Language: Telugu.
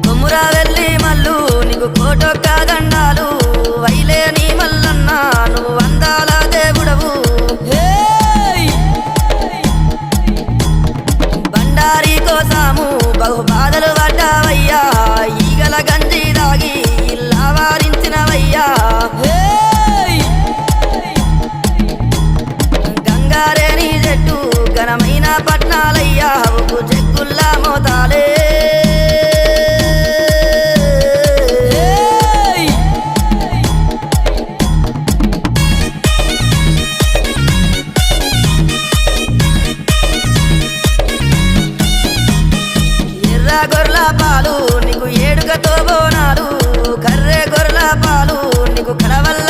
కొమురా వెళ్ళి మల్లు నీకు కోటొక్క దండాలు వైలేని మల్లన్న నువ్వు వందాల దేవుడవు బండారి కోసాము బహు బాధలు పడ్డావయ్యా ఈగల గంజి దాగి ఇల్లా వారించినవయ్యా గంగారేని చెట్టు ఘనమైన పట్నాలయ్యా ఉప్పు చెక్కుల్లా మోతాలే గొర్రెల పాలు నీకు ఏడుగతో బోనాలు కర్రె గొర్రెల పాలు నీకు కడవల్ల